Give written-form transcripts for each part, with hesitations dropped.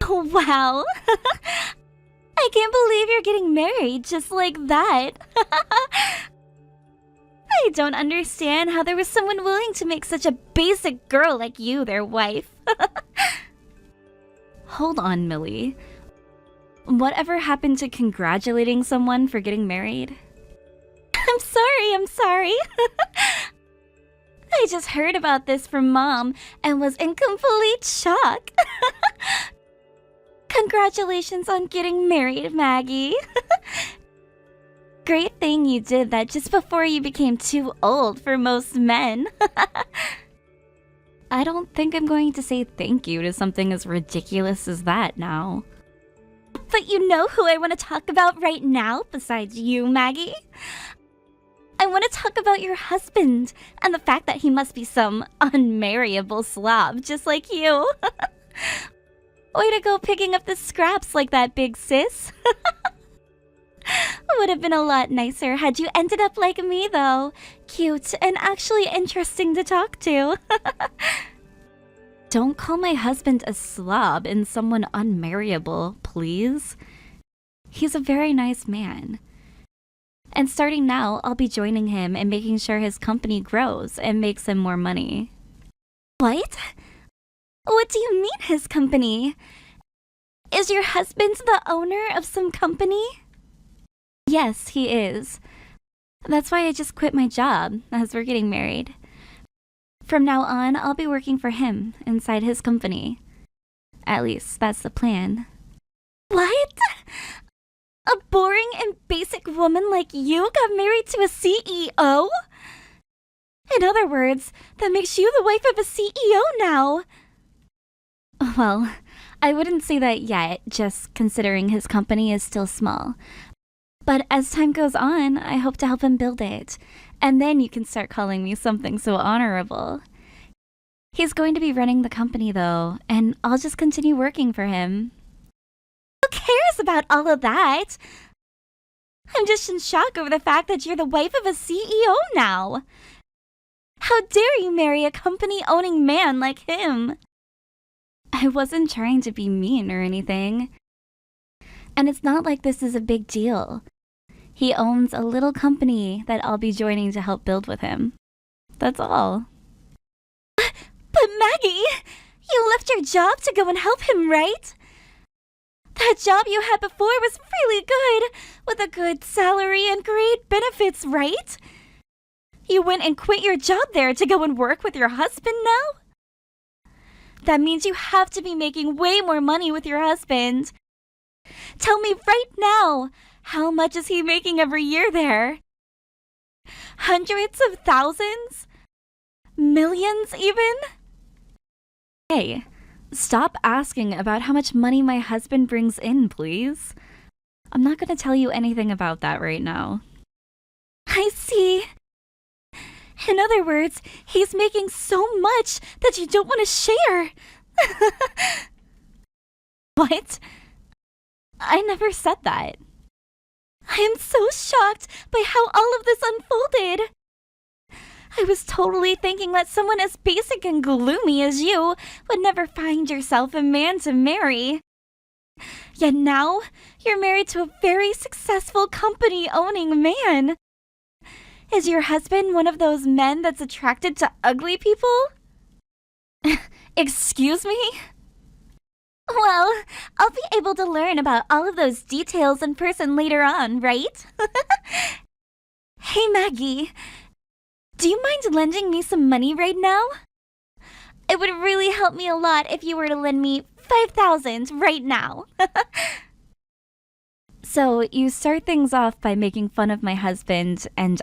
Wow. I can't believe you're getting married just like that. I don't understand how there was someone willing to make such a basic girl like you their wife. Hold on, Millie. Whatever happened to congratulating someone for getting married? I'm sorry. I just heard about this from Mom and was in complete shock. Congratulations on getting married, Maggie. Great thing you did that just before you became too old for most men. I don't think I'm going to say thank you to something as ridiculous as that now. But you know who I want to talk about right now besides you, Maggie? I want to talk about your husband and the fact that he must be some unmarriable slob just like you. Way to go picking up the scraps like that, big sis. Would have been a lot nicer had you ended up like me, though. Cute and actually interesting to talk to. Don't call my husband a slob and someone unmarriable, please. He's a very nice man. And starting now, I'll be joining him and making sure his company grows and makes him more money. What? What do you mean, his company? Is your husband the owner of some company? Yes, he is. That's why I just quit my job, as we're getting married. From now on, I'll be working for him inside his company. At least, that's the plan. What? A boring and basic woman like you got married to a CEO? In other words, that makes you the wife of a CEO now. Well, I wouldn't say that yet, just considering his company is still small. But as time goes on, I hope to help him build it. And then you can start calling me something so honorable. He's going to be running the company though, and I'll just continue working for him. Who cares about all of that? I'm just in shock over the fact that you're the wife of a CEO now. How dare you marry a company-owning man like him? I wasn't trying to be mean or anything. And it's not like this is a big deal. He owns a little company that I'll be joining to help build with him. That's all. But Maggie, you left your job to go and help him, right? That job you had before was really good, with a good salary and great benefits, right? You went and quit your job there to go and work with your husband now? That means you have to be making way more money with your husband. Tell me right now, how much is he making every year there? Hundreds of thousands? Millions even? Hey, stop asking about how much money my husband brings in, please. I'm not going to tell you anything about that right now. I see. In other words, he's making so much that you don't want to share. What? I never said that. I am so shocked by how all of this unfolded. I was totally thinking that someone as basic and gloomy as you would never find yourself a man to marry. Yet now, you're married to a very successful company-owning man. Is your husband one of those men that's attracted to ugly people? Excuse me? Well, I'll be able to learn about all of those details in person later on, right? Hey, Maggie. Do you mind lending me some money right now? It would really help me a lot if you were to lend me $5,000 right now. So you start things off by making fun of my husband and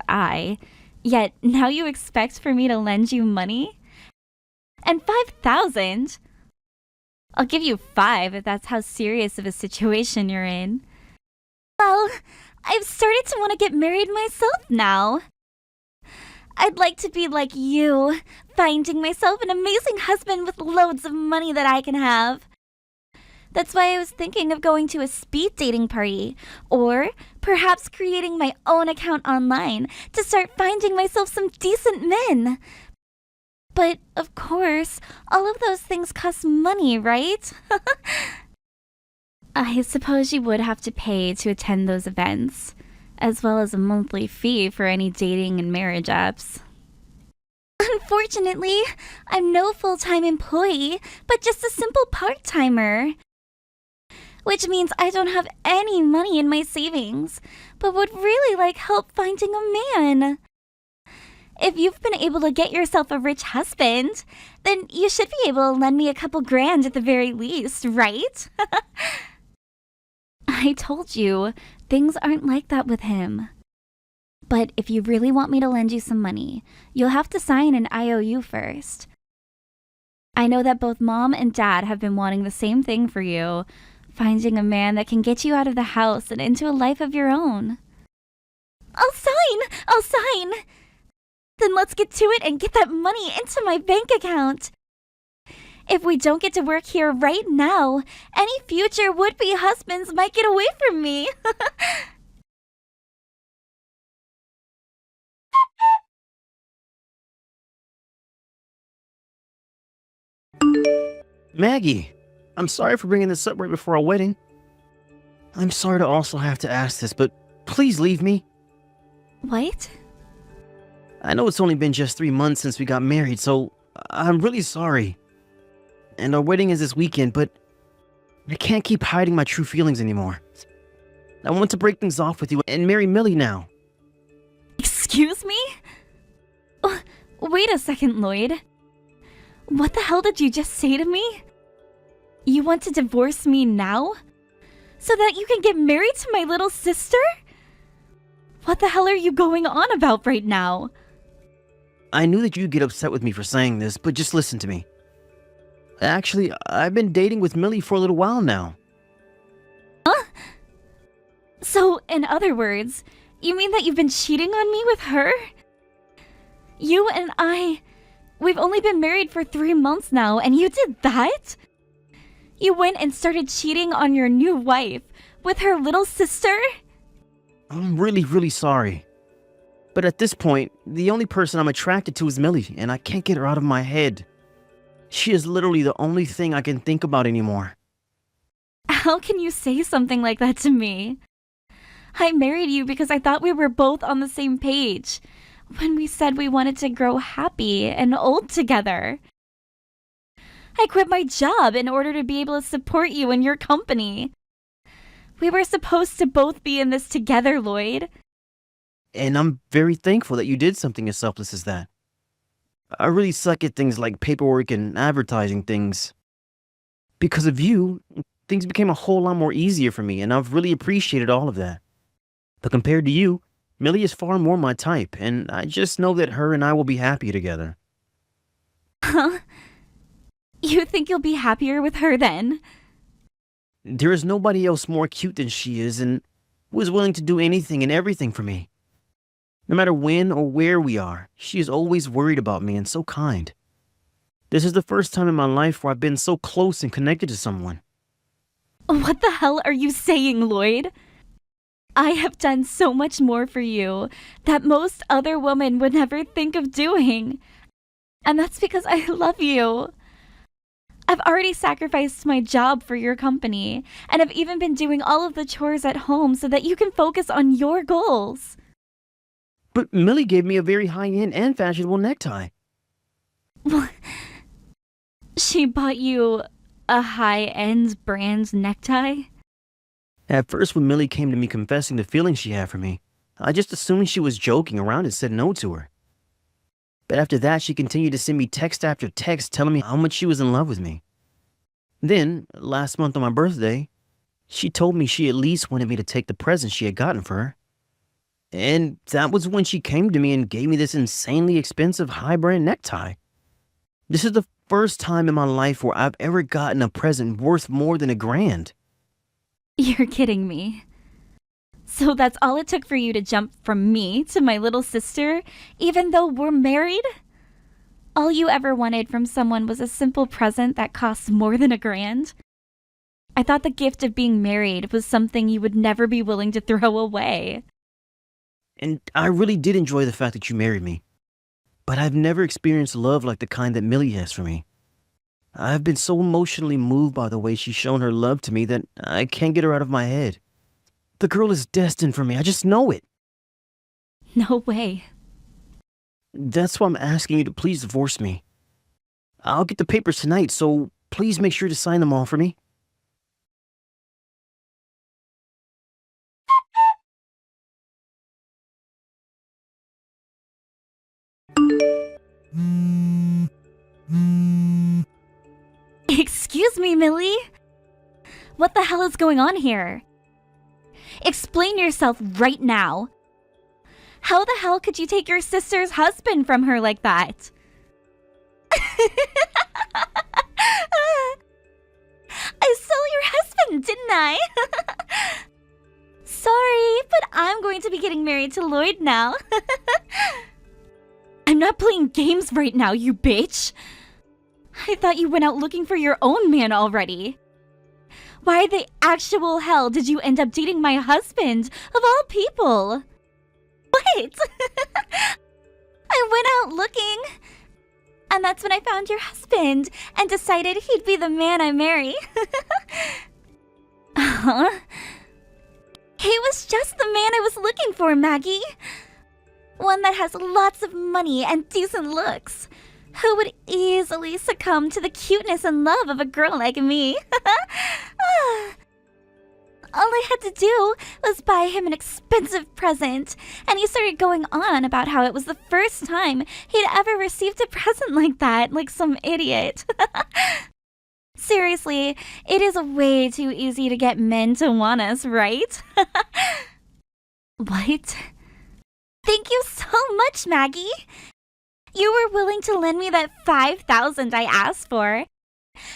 yet now you expect for me to lend you money? And $5,000? I'll give you 5 if that's how serious of a situation you're in. Well, I've started to want to get married myself now. I'd like to be like you, finding myself an amazing husband with loads of money that I can have. That's why I was thinking of going to a speed dating party, or perhaps creating my own account online to start finding myself some decent men. But, of course, all of those things cost money, right? I suppose you would have to pay to attend those events, as well as a monthly fee for any dating and marriage apps. Unfortunately, I'm no full-time employee, but just a simple part-timer. Which means I don't have any money in my savings, but would really like help finding a man. If you've been able to get yourself a rich husband, then you should be able to lend me a couple grand at the very least, right? I told you, things aren't like that with him. But if you really want me to lend you some money, you'll have to sign an IOU first. I know that both Mom and Dad have been wanting the same thing for you, finding a man that can get you out of the house and into a life of your own. I'll sign! Then let's get to it and get that money into my bank account. If we don't get to work here right now, any future would-be husbands might get away from me. Maggie, I'm sorry for bringing this up right before our wedding. I'm sorry to also have to ask this, but please leave me. What? I know it's only been just 3 months since we got married, so I'm really sorry. And our wedding is this weekend, but I can't keep hiding my true feelings anymore. I want to break things off with you and marry Millie now. Excuse me? Wait a second, Lloyd. What the hell did you just say to me? You want to divorce me now? So that you can get married to my little sister? What the hell are you going on about right now? I knew that you'd get upset with me for saying this, but just listen to me. Actually, I've been dating with Millie for a little while now. Huh? So, in other words, you mean that you've been cheating on me with her? You and we've only been married for 3 months now, and you did that? You went and started cheating on your new wife with her little sister? I'm really, really sorry. But at this point, the only person I'm attracted to is Millie, and I can't get her out of my head. She is literally the only thing I can think about anymore. How can you say something like that to me? I married you because I thought we were both on the same page when we said we wanted to grow happy and old together. I quit my job in order to be able to support you and your company. We were supposed to both be in this together, Lloyd. And I'm very thankful that you did something as selfless as that. I really suck at things like paperwork and advertising things. Because of you, things became a whole lot more easier for me, and I've really appreciated all of that. But compared to you, Millie is far more my type, and I just know that her and I will be happy together. Huh? You think you'll be happier with her then? There is nobody else more cute than she is, and who is willing to do anything and everything for me. No matter when or where we are, she is always worried about me and so kind. This is the first time in my life where I've been so close and connected to someone. What the hell are you saying, Lloyd? I have done so much more for you that most other women would never think of doing. And that's because I love you. I've already sacrificed my job for your company, and I've even been doing all of the chores at home so that you can focus on your goals. But Millie gave me a very high-end and fashionable necktie. She bought you a high-end brand necktie? At first, when Millie came to me confessing the feelings she had for me, I just assumed she was joking around and said no to her. But after that, she continued to send me text after text telling me how much she was in love with me. Then, last month on my birthday, she told me she at least wanted me to take the present she had gotten for her. And that was when she came to me and gave me this insanely expensive high-brand necktie. This is the first time in my life where I've ever gotten a present worth more than $1,000. You're kidding me. So that's all it took for you to jump from me to my little sister, even though we're married? All you ever wanted from someone was a simple present that costs more than $1,000? I thought the gift of being married was something you would never be willing to throw away. And I really did enjoy the fact that you married me. But I've never experienced love like the kind that Millie has for me. I've been so emotionally moved by the way she's shown her love to me that I can't get her out of my head. The girl is destined for me, I just know it. No way. That's why I'm asking you to please divorce me. I'll get the papers tonight, so please make sure to sign them all for me. Excuse me, Millie? What the hell is going on here? Explain yourself right now. How the hell could you take your sister's husband from her like that? I stole your husband, didn't I? Sorry, but I'm going to be getting married to Lloyd now. I'm not playing games right now, you bitch. I thought you went out looking for your own man already. Why the actual hell did you end up dating my husband, of all people? What? I went out looking, and that's when I found your husband and decided he'd be the man I marry. Huh? He was just the man I was looking for, Maggie. One that has lots of money and decent looks, who would easily succumb to the cuteness and love of a girl like me. All I had to do was buy him an expensive present, and he started going on about how it was the first time he'd ever received a present like that, like some idiot. Seriously, it is way too easy to get men to want us, right? What? Thank you so much, Maggie. You were willing to lend me that $5,000 I asked for.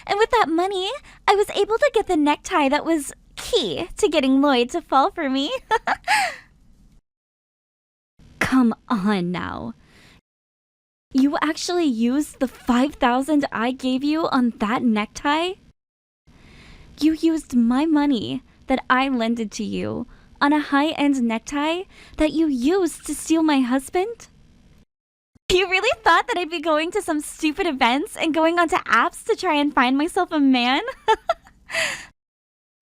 And with that money, I was able to get the necktie that was key to getting Lloyd to fall for me. Come on now. You actually used the $5,000 I gave you on that necktie? You used my money that I lended to you on a high-end necktie that you used to steal my husband? You really thought that I'd be going to some stupid events and going onto apps to try and find myself a man?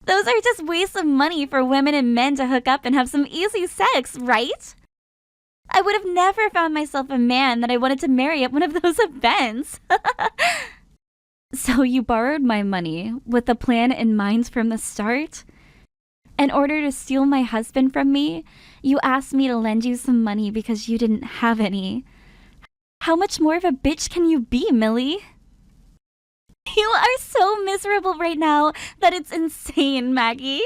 Those are just wastes of money for women and men to hook up and have some easy sex, right? I would have never found myself a man that I wanted to marry at one of those events. So you borrowed my money with a plan in mind from the start? In order to steal my husband from me, you asked me to lend you some money because you didn't have any. How much more of a bitch can you be, Millie? You are so miserable right now that it's insane, Maggie.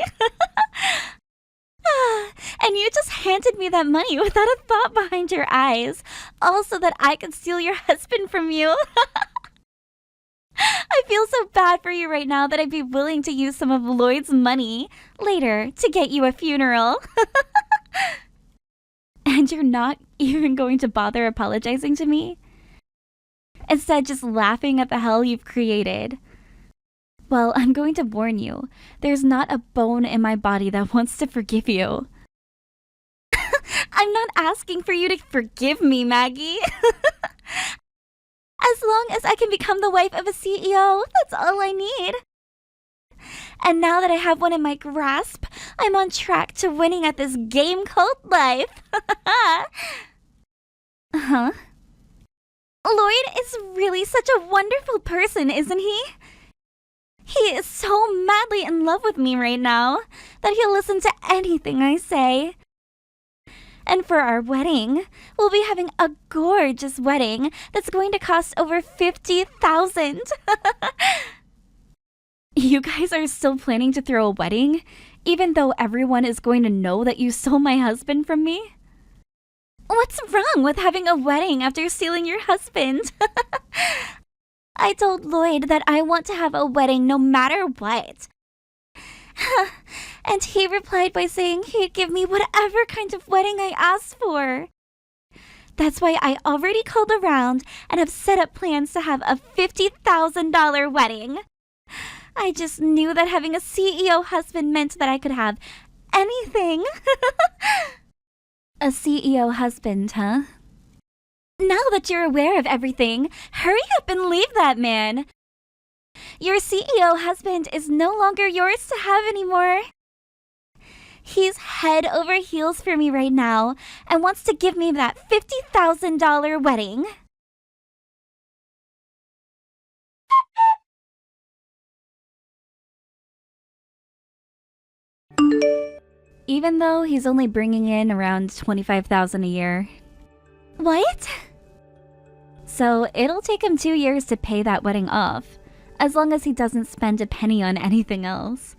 And you just handed me that money without a thought behind your eyes, all so that I could steal your husband from you. I feel so bad for you right now that I'd be willing to use some of Lloyd's money later to get you a funeral. And you're not even going to bother apologizing to me? Instead, just laughing at the hell you've created. Well, I'm going to warn you. There's not a bone in my body that wants to forgive you. I'm not asking for you to forgive me, Maggie. As long as I can become the wife of a CEO, that's all I need. And now that I have one in my grasp, I'm on track to winning at this game called life. Huh? Lloyd is really such a wonderful person, isn't he? He is so madly in love with me right now that he'll listen to anything I say. And for our wedding, we'll be having a gorgeous wedding that's going to cost over $50,000. You guys are still planning to throw a wedding, even though everyone is going to know that you stole my husband from me? What's wrong with having a wedding after stealing your husband? I told Lloyd that I want to have a wedding no matter what. And he replied by saying he'd give me whatever kind of wedding I asked for. That's why I already called around and have set up plans to have a $50,000 wedding. I just knew that having a CEO husband meant that I could have anything. A CEO husband, huh? Now that you're aware of everything, hurry up and leave that man. Your CEO husband is no longer yours to have anymore. He's head over heels for me right now and wants to give me that $50,000 wedding. Even though he's only bringing in around $25,000 a year. What? So it'll take him 2 years to pay that wedding off, as long as he doesn't spend a penny on anything else.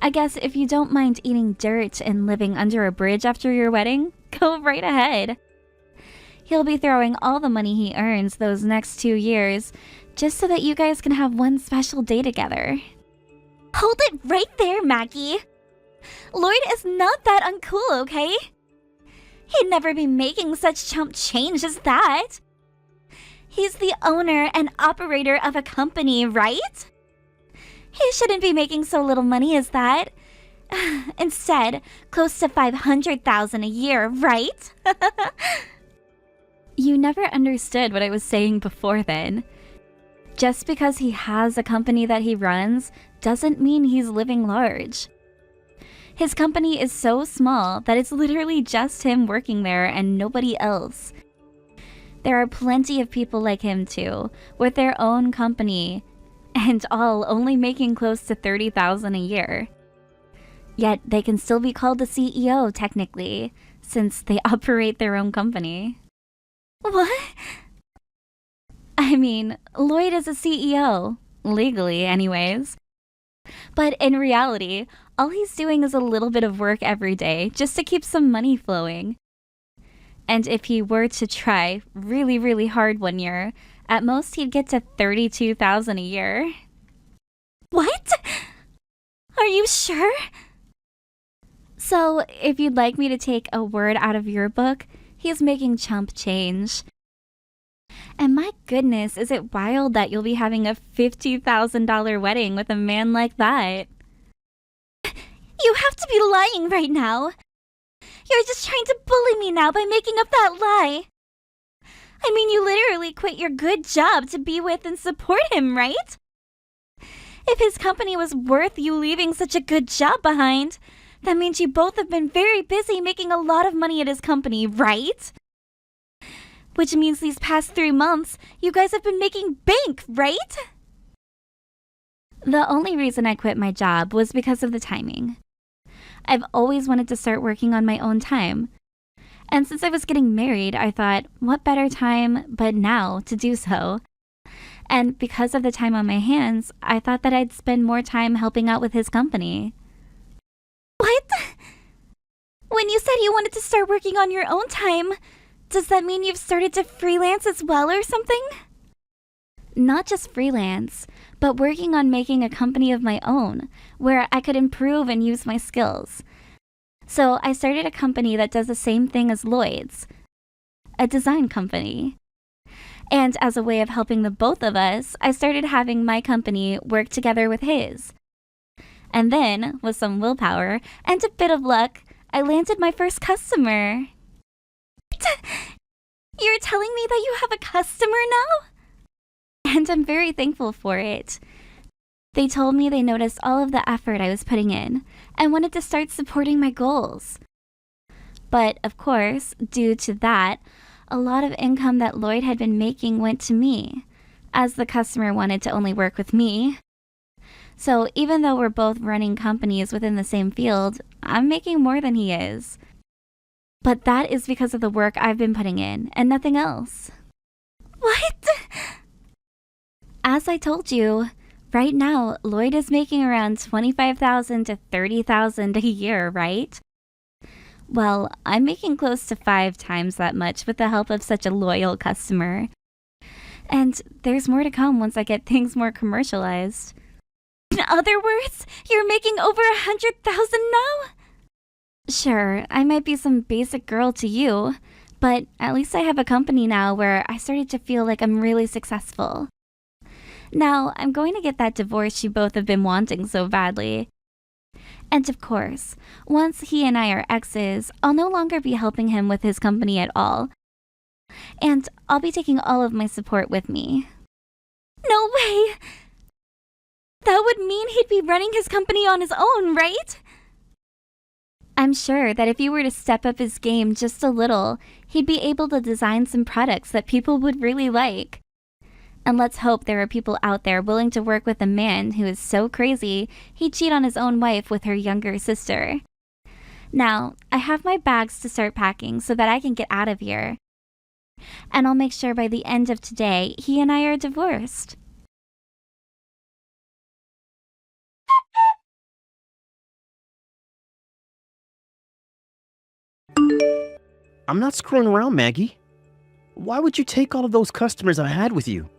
I guess if you don't mind eating dirt and living under a bridge after your wedding, go right ahead. He'll be throwing all the money he earns those next 2 years, just so that you guys can have one special day together. Hold it right there, Maggie. Lloyd is not that uncool, okay? He'd never be making such chump change as that. He's the owner and operator of a company, right? He shouldn't be making so little money as that. Instead, close to $500,000 a year, right? You never understood what I was saying before then. Just because he has a company that he runs doesn't mean he's living large. His company is so small that it's literally just him working there and nobody else. There are plenty of people like him too, with their own company, and all only making close to $30,000 a year. Yet they can still be called the CEO technically, since they operate their own company. What? I mean, Lloyd is a CEO, legally anyways. But in reality, all he's doing is a little bit of work every day just to keep some money flowing. And if he were to try really, really hard one year, at most he'd get to $32,000 a year. What? Are you sure? So, if you'd like me to take a word out of your book, he's making chump change. And my goodness, is it wild that you'll be having a $50,000 wedding with a man like that? You have to be lying right now. You're just trying to bully me now by making up that lie. I mean, you literally quit your good job to be with and support him, right? If his company was worth you leaving such a good job behind, that means you both have been very busy making a lot of money at his company, right? Which means these past 3 months, you guys have been making bank, right? The only reason I quit my job was because of the timing. I've always wanted to start working on my own time. And since I was getting married, I thought, what better time but now to do so? And because of the time on my hands, I thought that I'd spend more time helping out with his company. What? When you said you wanted to start working on your own time, does that mean you've started to freelance as well or something? Not just freelance, but working on making a company of my own, where I could improve and use my skills. So I started a company that does the same thing as Lloyd's, a design company. And as a way of helping the both of us, I started having my company work together with his. And then, with some willpower and a bit of luck, I landed my first customer. You're telling me that you have a customer now? And I'm very thankful for it. They told me they noticed all of the effort I was putting in and wanted to start supporting my goals. But, of course, due to that, a lot of income that Lloyd had been making went to me, as the customer wanted to only work with me. So even though we're both running companies within the same field, I'm making more than he is. But that is because of the work I've been putting in, and nothing else. What? As I told you, right now, Lloyd is making around $25,000 to $30,000 a year, right? Well, I'm making close to 5 times that much with the help of such a loyal customer. And there's more to come once I get things more commercialized. In other words, you're making over $100,000 now? Sure, I might be some basic girl to you, but at least I have a company now where I started to feel like I'm really successful. Now, I'm going to get that divorce you both have been wanting so badly. And of course, once he and I are exes, I'll no longer be helping him with his company at all. And I'll be taking all of my support with me. No way! That would mean he'd be running his company on his own, right? I'm sure that if he were to step up his game just a little, he'd be able to design some products that people would really like. And let's hope there are people out there willing to work with a man who is so crazy he'd cheat on his own wife with her younger sister. Now, I have my bags to start packing so that I can get out of here. And I'll make sure by the end of today, he and I are divorced. I'm not screwing around, Maggie. Why would you take all of those customers I had with you?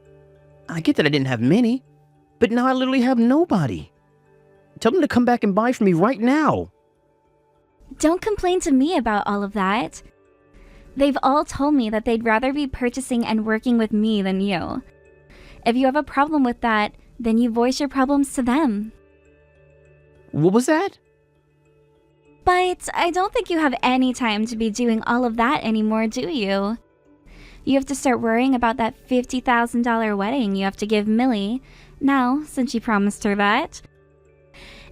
I get that I didn't have many, but now I literally have nobody. Tell them to come back and buy from me right now. Don't complain to me about all of that. They've all told me that they'd rather be purchasing and working with me than you. If you have a problem with that, then you voice your problems to them. What was that? But I don't think you have any time to be doing all of that anymore, do you? You have to start worrying about that $50,000 wedding you have to give Millie, now, since you promised her that.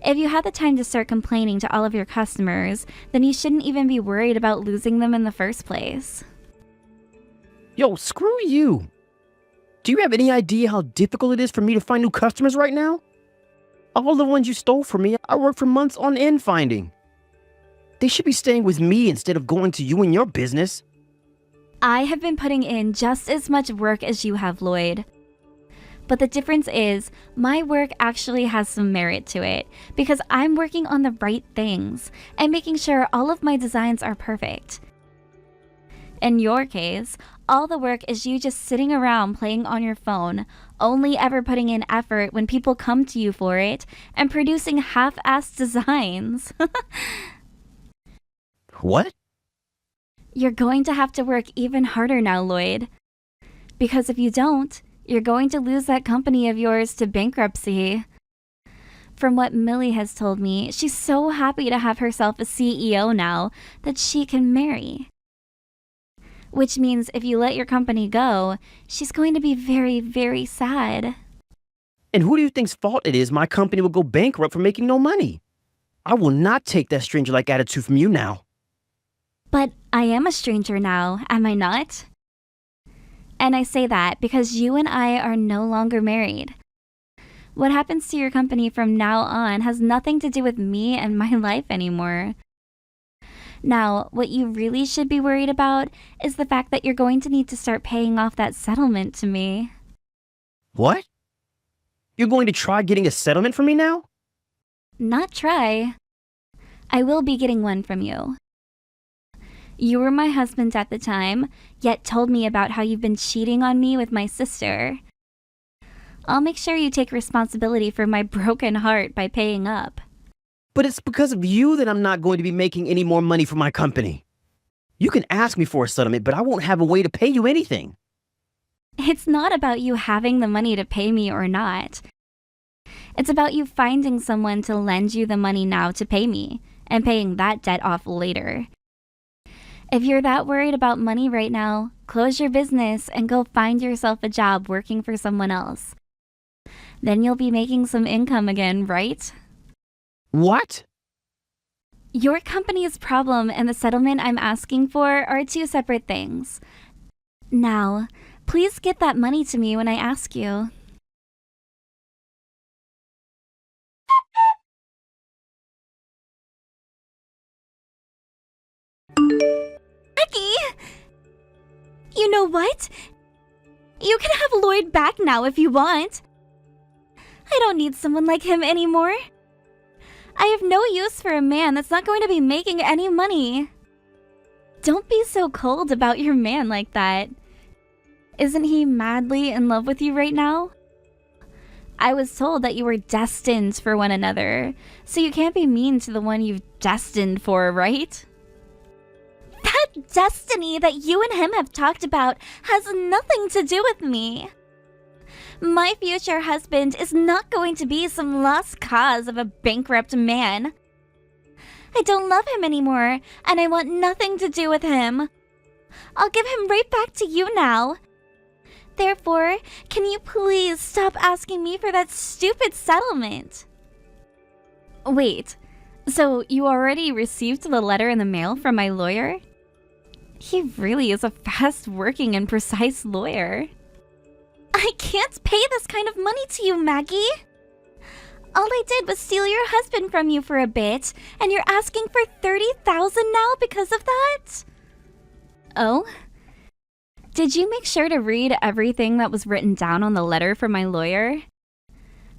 If you had the time to start complaining to all of your customers, then you shouldn't even be worried about losing them in the first place. Yo, screw you. Do you have any idea how difficult it is for me to find new customers right now? All the ones you stole from me, I worked for months on end finding. They should be staying with me instead of going to you and your business. I have been putting in just as much work as you have, Lloyd. But the difference is, my work actually has some merit to it, because I'm working on the right things and making sure all of my designs are perfect. In your case, all the work is you just sitting around playing on your phone, only ever putting in effort when people come to you for it, and producing half-assed designs. What? You're going to have to work even harder now, Lloyd. Because if you don't, you're going to lose that company of yours to bankruptcy. From what Millie has told me, she's so happy to have herself a CEO now that she can marry. Which means if you let your company go, she's going to be very, very sad. And who do you think's fault it is my company will go bankrupt for making no money? I will not take that stranger-like attitude from you now. But I am a stranger now, am I not? And I say that because you and I are no longer married. What happens to your company from now on has nothing to do with me and my life anymore. Now, what you really should be worried about is the fact that you're going to need to start paying off that settlement to me. What? You're going to try getting a settlement from me now? Not try. I will be getting one from you. You were my husband at the time, yet told me about how you've been cheating on me with my sister. I'll make sure you take responsibility for my broken heart by paying up. But it's because of you that I'm not going to be making any more money for my company. You can ask me for a settlement, but I won't have a way to pay you anything. It's not about you having the money to pay me or not. It's about you finding someone to lend you the money now to pay me, and paying that debt off later. If you're that worried about money right now, close your business and go find yourself a job working for someone else. Then you'll be making some income again, right? What? Your company's problem and the settlement I'm asking for are two separate things. Now, please get that money to me when I ask you. Becky! You know what? You can have Lloyd back now if you want. I don't need someone like him anymore. I have no use for a man that's not going to be making any money. Don't be so cold about your man like that. Isn't he madly in love with you right now? I was told that you were destined for one another, so you can't be mean to the one you've destined for, right? That destiny that you and him have talked about has nothing to do with me. My future husband is not going to be some lost cause of a bankrupt man. I don't love him anymore, and I want nothing to do with him. I'll give him right back to you now. Therefore, can you please stop asking me for that stupid settlement? Wait, so you already received the letter in the mail from my lawyer? He really is a fast-working and precise lawyer. I can't pay this kind of money to you, Maggie. All I did was steal your husband from you for a bit, and you're asking for $30,000 now because of that? Oh? Did you make sure to read everything that was written down on the letter from my lawyer?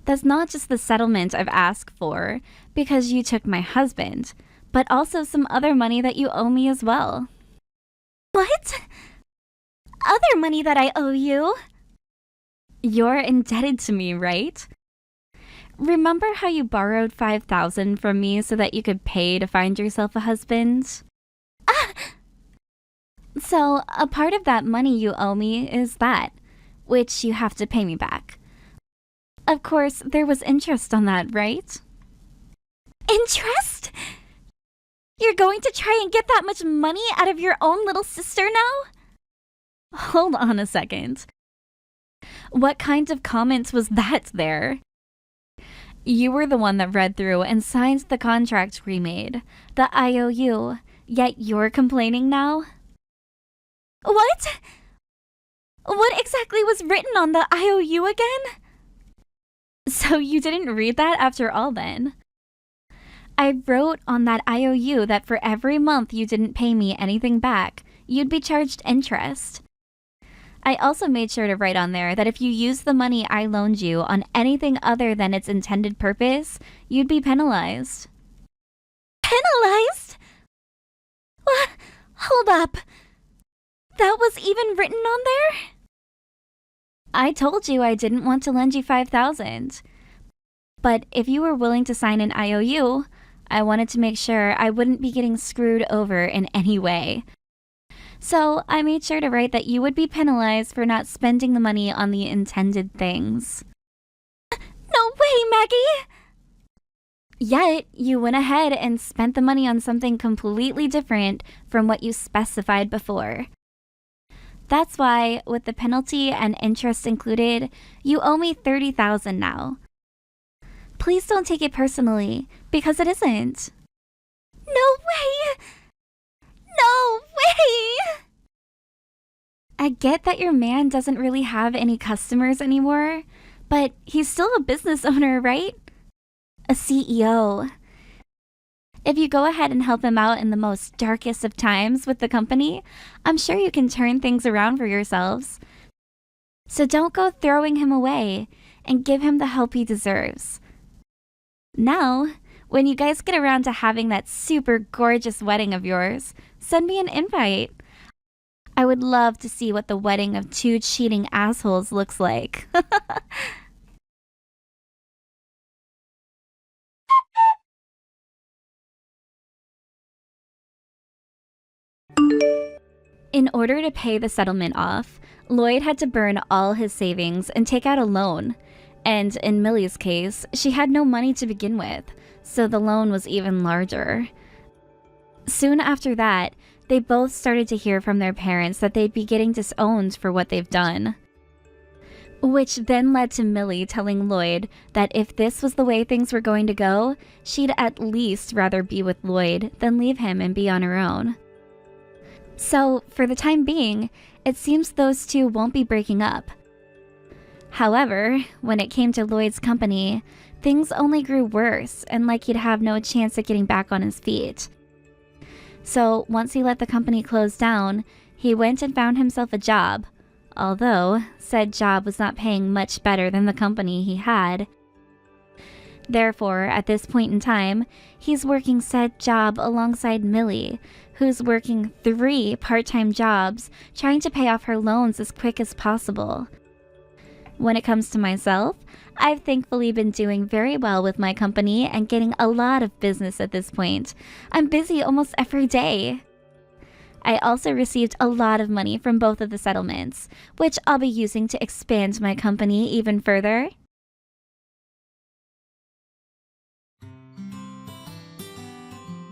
That's not just the settlement I've asked for, because you took my husband, but also some other money that you owe me as well. What? Other money that I owe you? You're indebted to me, right? Remember how you borrowed $5,000 from me so that you could pay to find yourself a husband? Ah! So, a part of that money you owe me is that, which you have to pay me back. Of course, there was interest on that, right? Interest? You're going to try and get that much money out of your own little sister now? Hold on a second. What kind of comment was that there? You were the one that read through and signed the contract we made, the IOU, yet you're complaining now? What? What exactly was written on the IOU again? So you didn't read that after all then? I wrote on that IOU that for every month you didn't pay me anything back, you'd be charged interest. I also made sure to write on there that if you used the money I loaned you on anything other than its intended purpose, you'd be penalized. Penalized? What? Hold up. That was even written on there? I told you I didn't want to lend you $5,000. But if you were willing to sign an IOU, I wanted to make sure I wouldn't be getting screwed over in any way. So I made sure to write that you would be penalized for not spending the money on the intended things. No way, Maggie! Yet, you went ahead and spent the money on something completely different from what you specified before. That's why, with the penalty and interest included, you owe me $30,000 now. Please don't take it personally, because it isn't. No way! No way! I get that your man doesn't really have any customers anymore, but he's still a business owner, right? A CEO. If you go ahead and help him out in the most darkest of times with the company, I'm sure you can turn things around for yourselves. So don't go throwing him away and give him the help he deserves. Now, when you guys get around to having that super gorgeous wedding of yours, send me an invite. I would love to see what the wedding of two cheating assholes looks like. In order to pay the settlement off, Lloyd had to burn all his savings and take out a loan. And in Millie's case, she had no money to begin with, so the loan was even larger. Soon after that, they both started to hear from their parents that they'd be getting disowned for what they've done. Which then led to Millie telling Lloyd that if this was the way things were going to go, she'd at least rather be with Lloyd than leave him and be on her own. So, for the time being, it seems those two won't be breaking up. However, when it came to Lloyd's company, things only grew worse and like he'd have no chance at getting back on his feet. So, once he let the company close down, he went and found himself a job, although said job was not paying much better than the company he had. Therefore, at this point in time, he's working said job alongside Millie, who's working 3 part-time jobs trying to pay off her loans as quick as possible. When it comes to myself, I've thankfully been doing very well with my company and getting a lot of business at this point. I'm busy almost every day. I also received a lot of money from both of the settlements, which I'll be using to expand my company even further.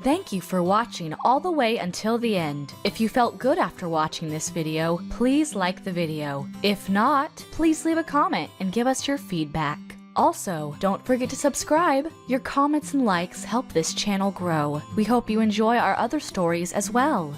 Thank you for watching all the way until the end. If you felt good after watching this video, please like the video. If not, please leave a comment and give us your feedback. Also, don't forget to subscribe. Your comments and likes help this channel grow. We hope you enjoy our other stories as well.